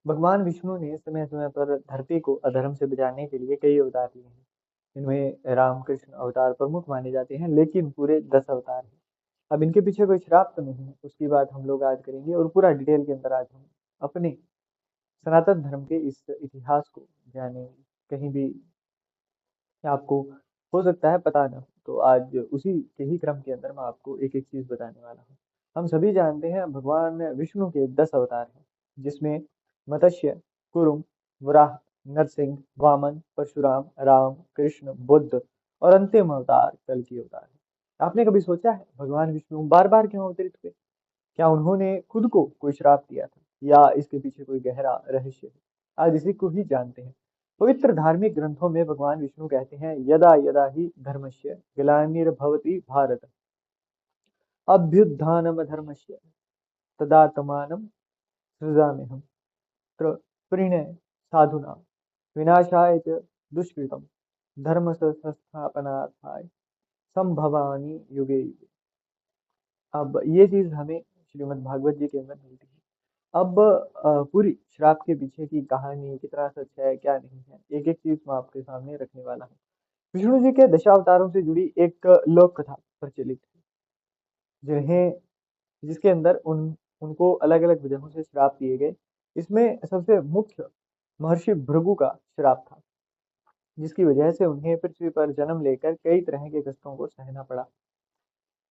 भगवान विष्णु ने समय समय पर धरती को अधर्म से बचाने के लिए कई अवतार लिए हैं। इनमें राम कृष्ण अवतार प्रमुख माने जाते हैं, लेकिन पूरे 10 अवतार हैं। अब इनके पीछे कोई श्राप तो नहीं है, उसकी बात हम लोग आज करेंगे और पूरा डिटेल के अंदर आज हम अपने सनातन धर्म के इस इतिहास को जानेंगे। कहीं भी आपको हो सकता है पता ना हो, तो आज उसी के ही क्रम के अंदर मैं आपको एक एक चीज बताने वाला हूँ। हम सभी जानते हैं भगवान विष्णु के 10 अवतार हैं, जिसमें मत्स्य, कुरुम, वराह, नरसिंह, वामन, परशुराम, राम, कृष्ण, बुद्ध और अंतिम अवतार कल की अवतार है। आपने कभी सोचा है भगवान विष्णु बार बार क्यों अवतरित हुए? क्या उन्होंने खुद को कोई श्राप दिया था या इसके पीछे कोई गहरा रहस्य है? आज इसी को ही जानते हैं। पवित्र धार्मिक ग्रंथों में भगवान विष्णु कहते हैं, यदा यदा ही धर्मस्य ग्लानिर्भवति भारत अभ्युत्थानम धर्मस्य तदात्मानं सृजाम्यहम्। प्रणय साधुना विनाशाय च दुष्कृतम धर्म संस्थापनार्थाय संभवानि युगे युगे। अब ये चीज हमें श्रीमद् भागवत जी के अंदर मिलती है। अब पूरी श्राप के पीछे की कहानी कितना सच है क्या नहीं है, एक एक चीज मैं आपके सामने रखने वाला हूँ। विष्णु जी के दशावतारों से जुड़ी एक लोक कथा प्रचलित है, जिन्हें जिसके अंदर उनको अलग अलग वजहों से श्राप दिए गए। इसमें सबसे मुख्य महर्षि भृगु का श्राप था, जिसकी वजह से उन्हें पृथ्वी पर जन्म लेकर कई तरह के कष्टों को सहना पड़ा।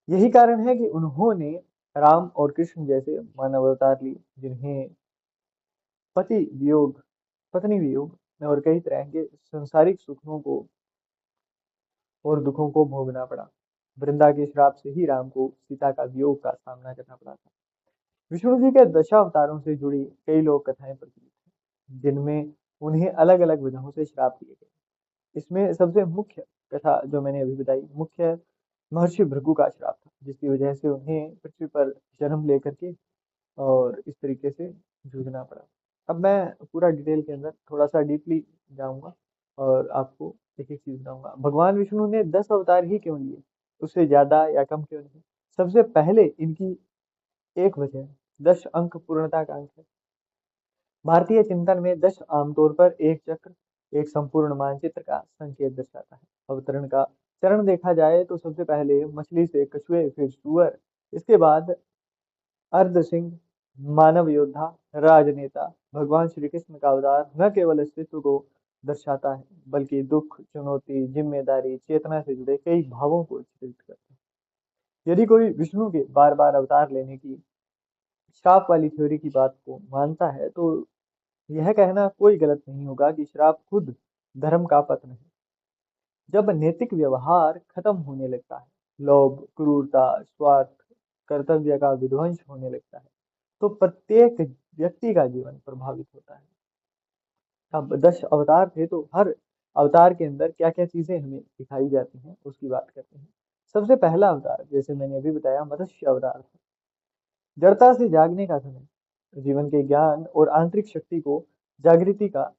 यही कारण है कि उन्होंने राम और कृष्ण जैसे मानव अवतार लिए, जिन्हें पति वियोग, पत्नी वियोग और कई तरह के संसारिक सुखों को और दुखों को भोगना पड़ा। वृंदा के श्राप से ही राम को सीता का वियोग का सामना करना पड़ा था। विष्णु जी के दशावतारों से जुड़ी कई लोक कथाएं प्रचलित हैं, जिनमें उन्हें अलग अलग विधाओं से श्राप दिए गए। इसमें सबसे मुख्य कथा जो मैंने अभी बताई, मुख्य महर्षि भृगु का श्राप था, जिसकी वजह से उन्हें पृथ्वी पर जन्म लेकर के और इस तरीके से जूझना पड़ा। अब मैं पूरा डिटेल के अंदर थोड़ा सा डीपली जाऊंगा और आपको एक एक चीज बताऊंगा। भगवान विष्णु ने 10 अवतार ही क्यों लिए, उससे ज्यादा या कम क्यों नहीं? सबसे पहले इनकी एक वजह है, 10 अंक पूर्णता का अंक है। भारतीय चिंतन में 10 आमतौर पर एक चक्र, एक संपूर्ण मानचित्र का संकेत दर्शाता है। अवतरण का चरण देखा जाए तो सबसे पहले मछली से कछुए, फिर सुअर, इसके बाद अर्ध सिंह, मानव योद्धा, राजनेता। भगवान श्री कृष्ण का अवतार न केवल अस्तित्व को दर्शाता है, बल्कि दुख, चुनौती, जिम्मेदारी, चेतना से जुड़े कई भावों को चित्रित करता है। यदि कोई विष्णु के बार बार अवतार लेने की श्राप वाली थ्योरी की बात को मानता है, तो यह कहना कोई गलत नहीं होगा कि श्राप खुद धर्म का पतन है। जब नैतिक व्यवहार खत्म होने लगता है, लोभ, क्रूरता, स्वार्थ, कर्तव्य का विध्वंस होने लगता है, तो प्रत्येक व्यक्ति का जीवन प्रभावित होता है। अब 10 अवतार थे, तो हर अवतार के अंदर क्या क्या चीजें हमें दिखाई जाती हैं उसकी बात करते हैं। सबसे पहला अवतार, जैसे मैंने अभी बताया, मत्स्य अवतार था। जड़ता से जागने का समय, जीवन के ज्ञान और आंतरिक शक्ति को जागृति का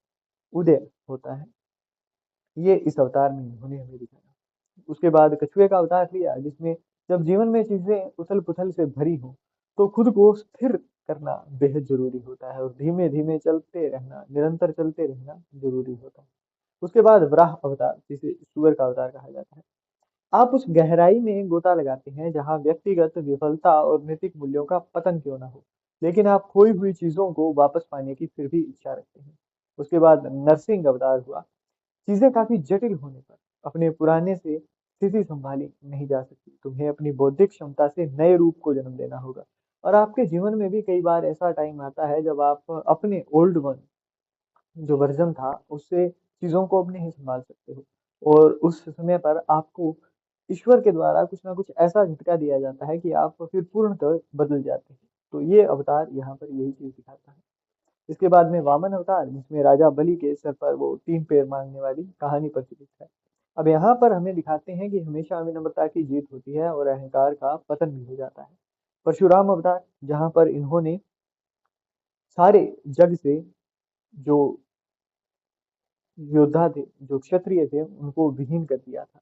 उदय होता है। ये इस अवतार में इन्होंने हमें दिखाया। उसके बाद कछुए का अवतार लिया, जिसमें जब जीवन में चीजें उथल पुथल से भरी हो, तो खुद को स्थिर करना बेहद जरूरी होता है और धीमे धीमे चलते रहना, निरंतर चलते रहना जरूरी होता है। उसके बाद वराह अवतार, जिसे सुअर का अवतार कहा जाता है। आप उस गहराई में गोता लगाते हैं जहां व्यक्तिगत विफलता और नैतिक मूल्यों का पतन क्यों ना हो, लेकिन आप खोई हुई चीजों को वापस पाने की फिर भी इच्छा रखते हैं। उसके बाद नरसिंह अवतार हुआ। चीजें काफी जटिल होने पर अपने पुराने से स्थिति संभाली नहीं जा सकती, तुम्हें अपनी बौद्धिक क्षमता से नए रूप को जन्म देना होगा। और आपके जीवन में भी कई बार ऐसा टाइम आता है जब आप अपने ओल्ड वन, जो वर्जन था, उससे चीजों को अब नहीं संभाल सकते हो, और उस समय पर आपको ईश्वर के द्वारा कुछ ना कुछ ऐसा झटका दिया जाता है कि आप फिर पूर्णतः बदल जाते हैं। तो ये अवतार यहाँ पर यही चीज दिखाता है। इसके बाद में वामन अवतार, जिसमें राजा बलि के सर पर वो 3 पैर मांगने वाली कहानी प्रचलित है। अब यहाँ पर हमें दिखाते हैं कि हमेशा विनम्रता की जीत होती है और अहंकार का पतन भी हो जाता है। परशुराम अवतार, जहाँ पर इन्होंने सारे जग से जो योद्धा थे, जो क्षत्रिय थे, उनको विहीन कर दिया था।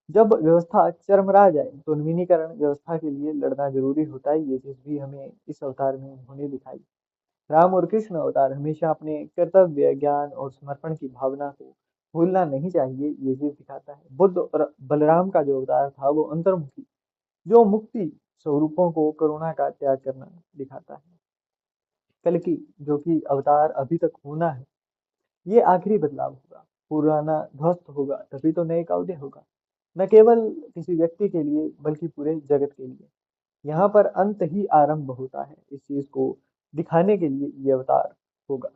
जब व्यवस्था चरमरा जाए तो नवीनीकरण व्यवस्था के लिए लड़ना जरूरी होता है। ये चीज भी हमें इस अवतार में उन्होंने दिखाई। राम और कृष्ण अवतार हमेशा अपने कर्तव्य, ज्ञान और समर्पण की भावना को भूलना नहीं चाहिए, ये चीज दिखाता है। बुद्ध और बलराम का जो अवतार था वो अंतर्मुखी, जो मुक्ति स्वरूपों को करुणा का त्याग करना दिखाता है। कल की जो कि अवतार अभी तक होना है, ये आखिरी बदलाव होगा। पुराना ध्वस्त होगा तभी तो नए का उदय होगा, न केवल किसी व्यक्ति के लिए बल्कि पूरे जगत के लिए। यहाँ पर अंत ही आरंभ होता है, इस चीज को दिखाने के लिए ये अवतार होगा।